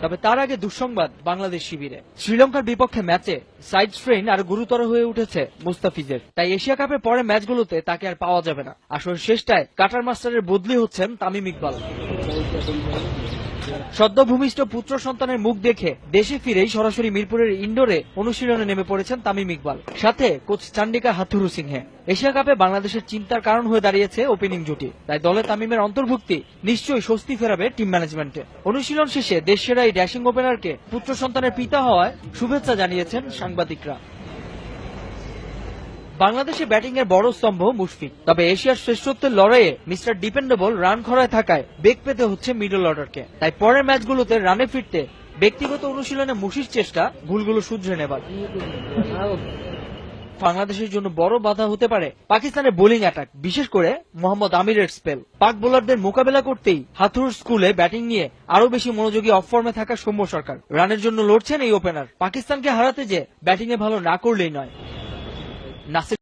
তবে তার আগে দুঃসংবাদ বাংলাদেশ শিবিরে। শ্রীলঙ্কার বিপক্ষে ম্যাচে সাইড স্ট্রেইন আর গুরুতর হয়ে উঠেছে মুস্তাফিজের। তাই এশিয়া কাপের পরে ম্যাচগুলোতে তাকে আর পাওয়া যাবে না। আসল শেষটায় কাটার মাস্টারের বদলি হচ্ছেন তামিম ইকবাল। সদ্য ভূমিষ্ঠ পুত্র সন্তানের মুখ দেখে দেশে ফিরেই সরাসরি মিরপুরের ইনডোরে অনুশীলনে নেমে পড়েছেন তামিম ইকবাল, সাথে কোচ চান্ডিকা হাথুরু সিংহে। এশিয়া কাপে বাংলাদেশের চিন্তার কারণ হয়ে দাঁড়িয়েছে ওপেনিং জুটি, তাই দলে তামিমের অন্তর্ভুক্তি নিশ্চয়ই স্বস্তি ফেরাবে টিম ম্যানেজমেন্টে। অনুশীলন শেষে দেশসেরা এই ড্যাশিং ওপেনারকে পুত্র সন্তানের পিতা হওয়ায় শুভেচ্ছা জানিয়েছেন সাংবাদিকরা। বাংলাদেশে ব্যাটিং এর বড় স্তম্ভ মুশফিক, তবে এশিয়ার শ্রেষ্ঠত্বের লড়াইয়ে মিস্টার ডিপেন্ডেবল রান খরায় থাকায় বেগ পেতে হচ্ছে মিডল অর্ডারকে। তাই পরের ম্যাচগুলোতে রানে ফিরতে ব্যক্তিগত অনুশীলনে মুশির চেষ্টা ভুলগুলো শুধরে নেবার। বাংলাদেশের জন্য বড় বাধা হতে পারে পাকিস্তানের বোলিং অ্যাটাক, বিশেষ করে মোহাম্মদ আমিরের স্পেল। পাক বোলারদের মোকাবেলা করতেই হাথুর স্কুলে ব্যাটিং নিয়ে আরো বেশি মনোযোগী অফ ফর্মে থাকা সৌম্য সরকার। রানের জন্য লড়ছেন এই ওপেনার। পাকিস্তানকে হারাতে যে ব্যাটিং এ ভালো না করলেই নয়। নাসির